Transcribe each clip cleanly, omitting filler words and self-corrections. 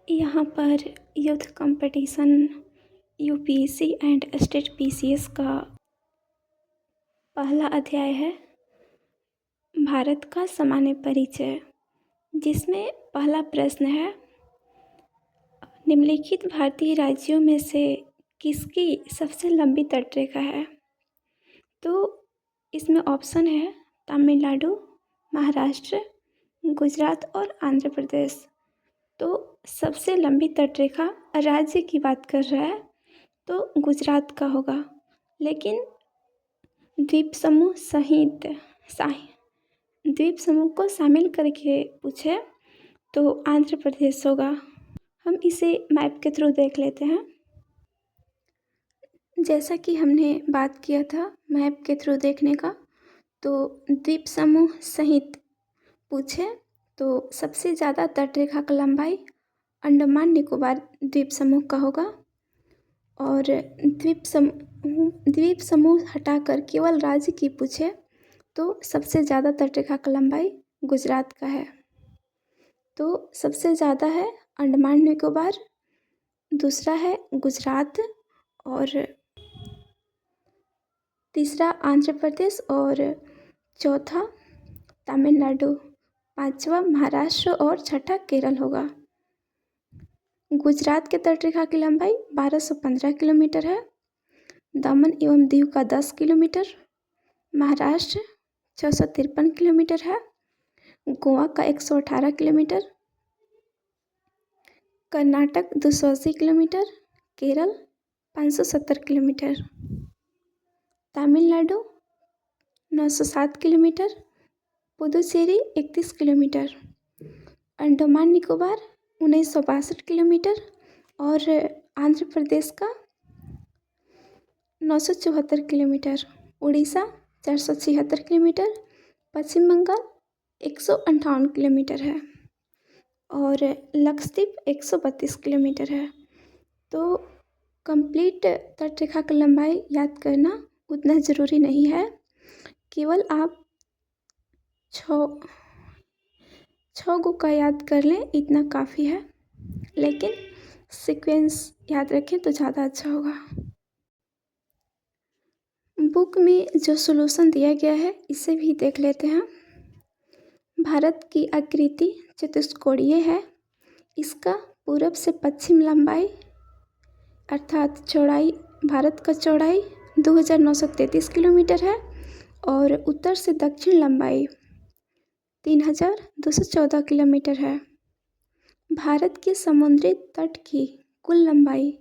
यहाँ पर youth competition UPSC and state PCS का पहला अध्याय है भारत का सामान्य परिचय, जिसमें पहला प्रश्न है निम्नलिखित भारतीय राज्यों में से किसकी सबसे लंबी तटरेखा है। तो इसमें ऑप्शन है तमिलनाडु, महाराष्ट्र, गुजरात और आंध्र प्रदेश। तो सबसे लंबी तटरेखा राज्य की बात कर रहा है तो गुजरात का होगा, लेकिन द्वीप समूह को शामिल करके पूछे तो आंध्र प्रदेश होगा। हम इसे मैप के थ्रू देख लेते हैं। जैसा कि हमने बात किया था मैप के थ्रू देखने का, तो द्वीप समूह सहित पूछे तो सबसे ज़्यादा तटरेखा का लंबाई अंडमान निकोबार द्वीप समूह का होगा, और द्वीप समूह हटाकर केवल राज्य की पूछे तो सबसे ज़्यादा तटरेखा का लंबाई गुजरात का है। तो सबसे ज़्यादा है अंडमान निकोबार, दूसरा है गुजरात, और तीसरा आंध्र प्रदेश, और चौथा तमिलनाडु, पांचवा महाराष्ट्र और छठा केरल होगा। गुजरात के तटरेखा की लंबाई 1215 किलोमीटर है, दमन एवं दीव का 10 किलोमीटर, महाराष्ट्र 653 किलोमीटर है, गोवा का 118 kilometre, Karnataka 280 kilometre, Kerala 570 kilometre, Tamil Nadu 907 kilometre, Puducherry 31 kilometre, Andaman Nicobar 1962 kilometre, और आंध्र प्रदेश का 974 किलोमीटर, उड़ीसा 476 किलोमीटर, पश्चिम बंगाल 158 किलोमीटर है, और लक्षद्वीप 132 किलोमीटर है। तो कंप्लीट तटरेखा की लंबाई याद करना उतना ज़रूरी नहीं है, केवल आप छः गो का याद कर लें इतना काफ़ी है, लेकिन सीक्वेंस याद रखें तो ज़्यादा अच्छा होगा। बुक में जो सॉल्यूशन दिया गया है इसे भी देख लेते हैं। भारत की आकृति चतुष्कोणीय है, इसका पूरब से पश्चिम लंबाई अर्थात चौड़ाई, भारत का चौड़ाई 2933 किलोमीटर है, और उत्तर से दक्षिण लंबाई 3214 किलोमीटर है। भारत के समुद्री तट की कुल लंबाई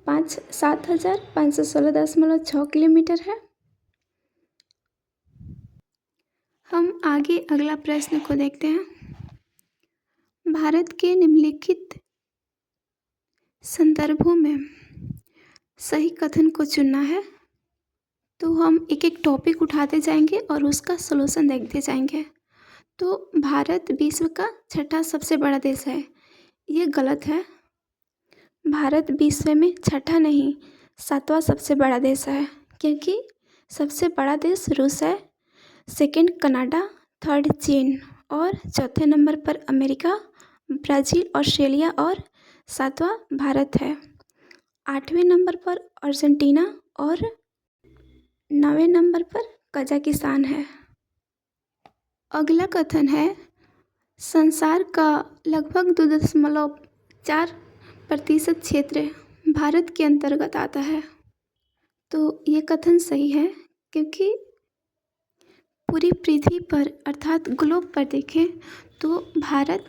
7516.6 किलोमीटर है। हम आगे अगला प्रश्न को देखते हैं। भारत के निम्नलिखित संदर्भों में सही कथन को चुनना है। तो हम एक एक टॉपिक उठाते जाएंगे और उसका सलूशन देखते जाएंगे। तो भारत विश्व का छठा सबसे बड़ा देश है, ये गलत है। भारत विश्व में छठा नहीं 7वां सबसे बड़ा देश है, क्योंकि सबसे बड़ा देश रूस है, सेकंड कनाडा, थर्ड चीन, और चौथे नंबर पर अमेरिका, ब्राज़ील, ऑस्ट्रेलिया, और 7वां भारत है। 8वें नंबर पर अर्जेंटीना और 9वें नंबर पर कजाकिस्तान है। अगला कथन है संसार का लगभग 2.4% क्षेत्र भारत के अंतर्गत आता है। तो ये कथन सही है, क्योंकि पूरी पृथ्वी पर अर्थात ग्लोब पर देखें तो भारत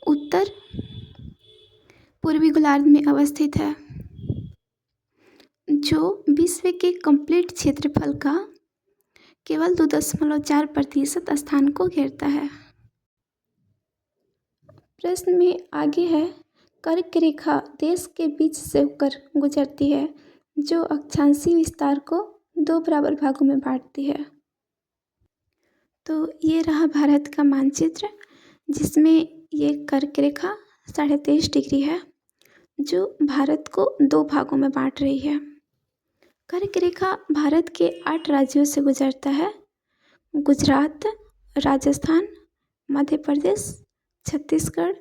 उत्तर पूर्वी गोलार्ध में अवस्थित है, जो विश्व के कंप्लीट क्षेत्रफल का केवल 2.4% स्थान को घेरता है। प्रश्न में आगे है कर्क रेखा देश के बीच से होकर गुजरती है, जो अक्षांशीय विस्तार को 2 बराबर भागों में बांटती है। तो ये रहा भारत का मानचित्र, जिसमें ये कर्क रेखा 23.5 डिग्री है, जो भारत को 2 भागों में बांट रही है। कर्क रेखा भारत के 8 राज्यों से गुजरता है, गुजरात, राजस्थान, मध्य प्रदेश, छत्तीसगढ़,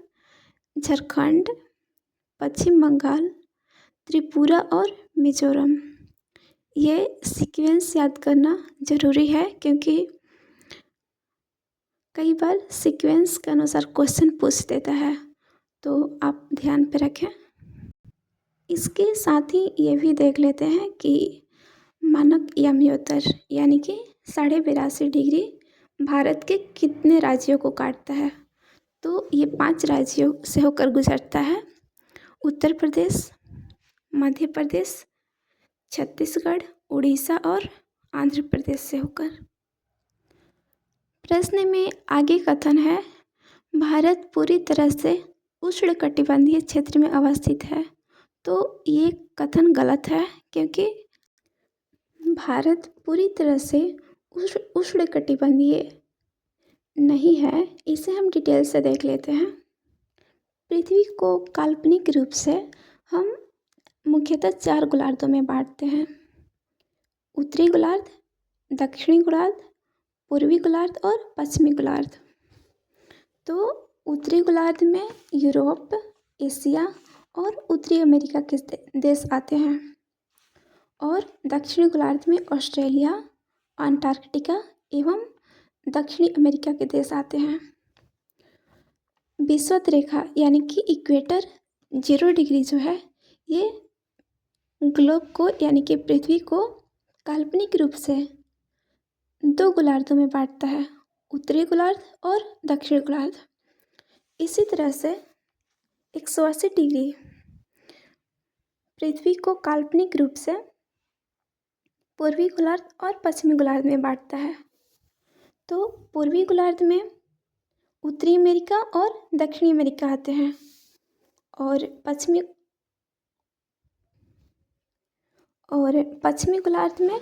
झारखंड, पश्चिम बंगाल, त्रिपुरा और मिजोरम। ये सीक्वेंस याद करना ज़रूरी है क्योंकि कई बार सीक्वेंस के अनुसार क्वेश्चन पूछ देता है, तो आप ध्यान पे रखें। इसके साथ ही ये भी देख लेते हैं कि मानक यमयोत्तर यानी कि 82.5 डिग्री भारत के कितने राज्यों को काटता है। तो ये 5 राज्यों से होकर गुजरता है: उत्तर प्रदेश, मध्य प्रदेश, छत्तीसगढ़, उड़ीसा और आंध्र प्रदेश से होकर। प्रश्न में आगे कथन है, भारत पूरी तरह से उष्णकटिबंधीय क्षेत्र में अवस्थित है। तो ये कथन गलत है क्योंकि भारत पूरी तरह से उष्णकटिबंधीय नहीं है। इसे हम डिटेल से देख लेते हैं। पृथ्वी को काल्पनिक रूप से हम मुख्यतः 4 गोलार्धों में बांटते हैं: उत्तरी गोलार्ध, दक्षिणी गोलार्ध, पूर्वी गोलार्ध और पश्चिमी गोलार्ध। तो उत्तरी गोलार्ध में यूरोप, एशिया और उत्तरी अमेरिका के देश आते हैं और दक्षिणी गोलार्ध में ऑस्ट्रेलिया, अंटार्कटिका एवं दक्षिणी अमेरिका के देश आते हैं। विषुवत रेखा यानी कि इक्वेटर 0 डिग्री जो है, ये ग्लोब को यानी कि पृथ्वी को काल्पनिक रूप से 2 गोलार्धों में बांटता है: उत्तरी गोलार्ध और दक्षिणी गोलार्ध। इसी तरह से 180 डिग्री पृथ्वी को काल्पनिक रूप से पूर्वी गोलार्ध और पश्चिमी गोलार्ध में बांटता है। तो पूर्वी गोलार्ध में उत्तरी अमेरिका और दक्षिणी अमेरिका आते हैं और पश्चिमी गोलार्ध में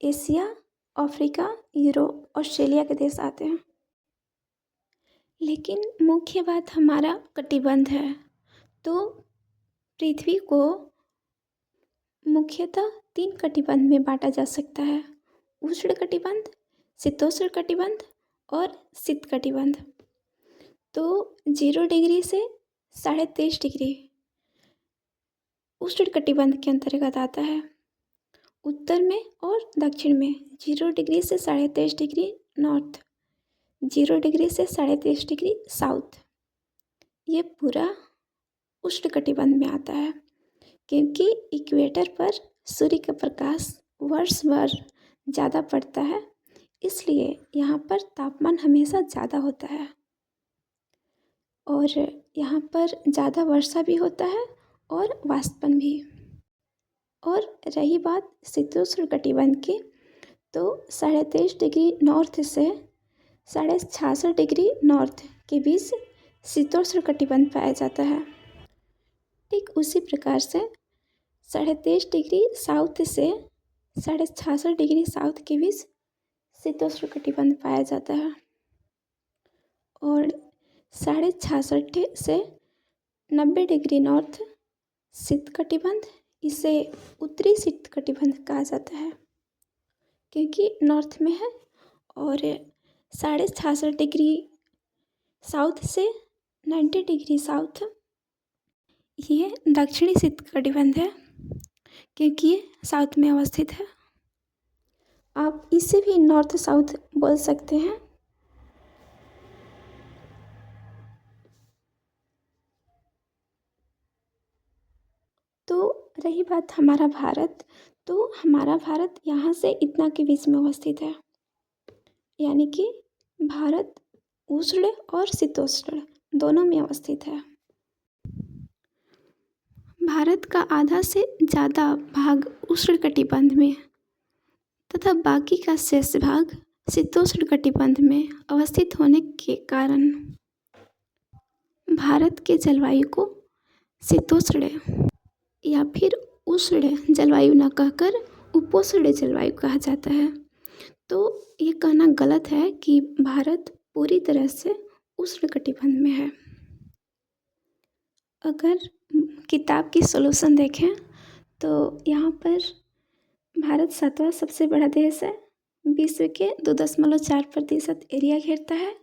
एशिया, अफ्रीका, यूरोप, ऑस्ट्रेलिया के देश आते हैं। लेकिन मुख्य बात हमारा कटिबंध है। तो पृथ्वी को मुख्यतः 3 कटिबंध में बांटा जा सकता है: उष्ण कटिबंध, शीतोष्ण कटिबंध और शीत कटिबंध। तो 0 डिग्री से 23.5 डिग्री उष्ण कटिबंध के अंतर्गत आता है। उत्तर में और दक्षिण में 0 डिग्री से 23.5 डिग्री नॉर्थ, 0 डिग्री से 23.5 डिग्री साउथ, ये पूरा उष्ण कटिबंध में आता है क्योंकि इक्वेटर पर सूर्य का प्रकाश वर्ष भर ज़्यादा पड़ता है, इसलिए यहाँ पर तापमान हमेशा ज़्यादा होता है और यहाँ पर ज़्यादा वर्षा भी होता है और वाष्पन भी। और रही बात शीतोष्ण कटिबंध की, तो 23.5 डिग्री नॉर्थ से 66.5 डिग्री नॉर्थ के बीच शीतोष्ण कटिबंध पाया जाता है। ठीक उसी प्रकार से 23.5 डिग्री साउथ से 66.5 डिग्री साउथ के बीच शीतोष्ण कटिबंध पाया जाता है और 66.5 से 90 डिग्री नॉर्थ शीत कटिबंध, इसे उत्तरी शीत कटिबंध कहा जाता है क्योंकि नॉर्थ में है। और 66.5 डिग्री साउथ से 90 डिग्री साउथ, ये दक्षिणी शीत कटिबंध है क्योंकि ये साउथ में अवस्थित है। आप इसे भी नॉर्थ साउथ बोल सकते हैं। तो रही बात हमारा भारत, तो हमारा भारत यहाँ से इतना के बीच में अवस्थित है, यानी कि भारत उष्ण और शीतोष्ण दोनों में अवस्थित है। भारत का आधा से ज़्यादा भाग उष्ण कटिबंध में तथा बाकी का शेष भाग शीतोष्ण कटिबंध में अवस्थित होने के कारण भारत के जलवायु को शीतोष्ण या फिर उष्ण जलवायु न कहकर उपोष्ण जलवायु कहा जाता है। तो ये कहना गलत है कि भारत पूरी तरह से उष्ण कटिबंध में है। अगर किताब की सॉल्यूशन देखें तो यहाँ पर भारत 7वां सबसे बड़ा देश है। विश्व के 2.4% एरिया घेरता है।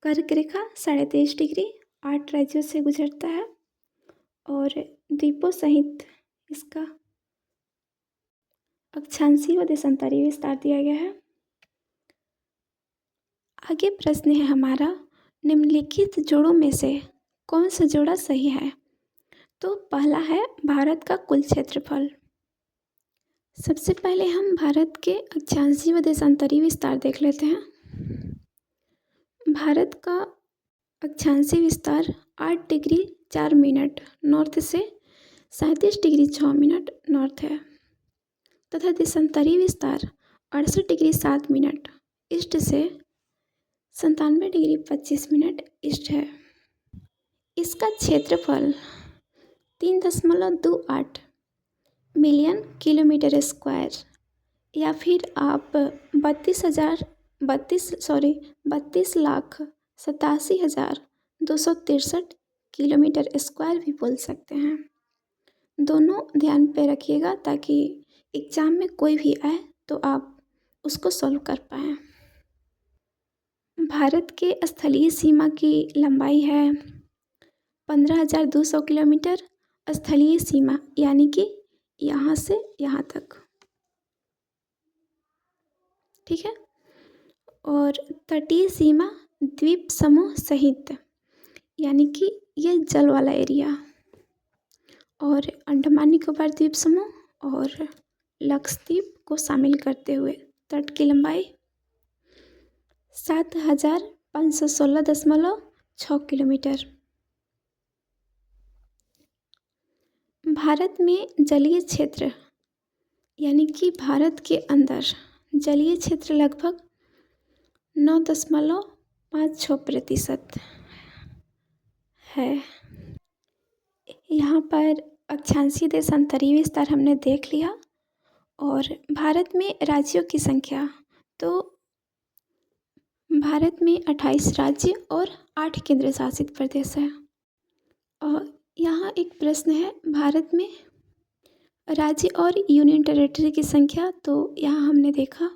कर्क रेखा 23.5 डिग्री 8 राज्यों से गुजरता है और द्वीपों सहित इसका अक्षांशीय व देशांतरीय विस्तार दिया गया है। आगे प्रश्न है हमारा, निम्नलिखित जोड़ों में से कौन सा जोड़ा सही है? तो पहला है भारत का कुल क्षेत्रफल। सबसे पहले हम भारत के अक्षांशीय व देशांतरीय विस्तार देख लेते हैं। भारत का अक्षांशीय विस्तार 8 डिग्री 4 मिनट नॉर्थ से 37 डिग्री 6 मिनट नॉर्थ है तथा देशांतरीय विस्तार 68 डिग्री 7 मिनट ईस्ट से 97 डिग्री 25 मिनट ईस्ट है। इसका क्षेत्रफल 3.28 मिलियन किलोमीटर स्क्वायर या फिर आप 32,87,263 किलोमीटर स्क्वायर भी बोल सकते हैं। दोनों ध्यान पे रखिएगा ताकि एग्ज़ाम में कोई भी आए तो आप उसको सॉल्व कर पाएँ। भारत के स्थलीय सीमा की लंबाई है 15,200 किलोमीटर स्थलीय सीमा, यानी कि यहाँ से यहाँ तक, ठीक है। और तटीय सीमा द्वीप समूह सहित, यानी कि ये जल वाला एरिया, और अंडमान निकोबार द्वीप समूह और लक्षद्वीप को शामिल करते हुए तट की लंबाई 7,516.6 किलोमीटर। भारत में जलीय क्षेत्र, यानी कि भारत के अंदर जलीय क्षेत्र लगभग 9.56% है। यहाँ पर अक्षांशीय देशांतरीय विस्तार हमने देख लिया। और भारत में राज्यों की संख्या, तो भारत में 28 राज्य और 8 केंद्र शासित प्रदेश है। और यहाँ एक प्रश्न है, भारत में राज्य और यूनियन टेरिटरी की संख्या, तो यहाँ हमने देखा।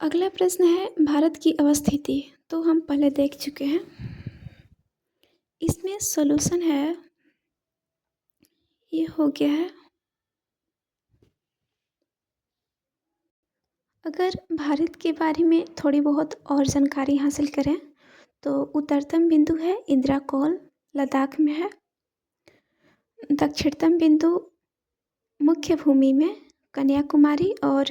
अगला प्रश्न है भारत की अवस्थिति, तो हम पहले देख चुके हैं। इसमें सॉल्यूशन है, ये हो गया है। अगर भारत के बारे में थोड़ी बहुत और जानकारी हासिल करें तो उत्तरतम बिंदु है इंदिरा कौल, लद्दाख में है। दक्षिणतम बिंदु मुख्य भूमि में कन्याकुमारी और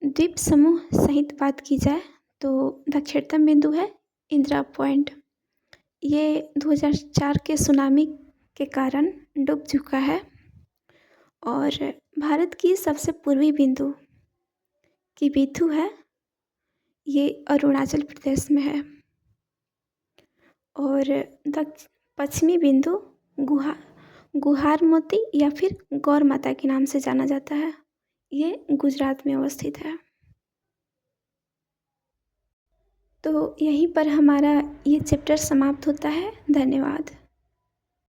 द्वीप समूह सहित बात की जाए तो दक्षिणतम बिंदु है इंदिरा पॉइंट। ये 2004 के सुनामी के कारण डूब चुका है। और भारत की सबसे पूर्वी बिंदु की बिथु है, ये अरुणाचल प्रदेश में है। और पश्चिमी बिंदु गुहार मोती या फिर गौर माता के नाम से जाना जाता है, ये गुजरात में अवस्थित है। तो यहीं पर हमारा ये चैप्टर समाप्त होता है। धन्यवाद।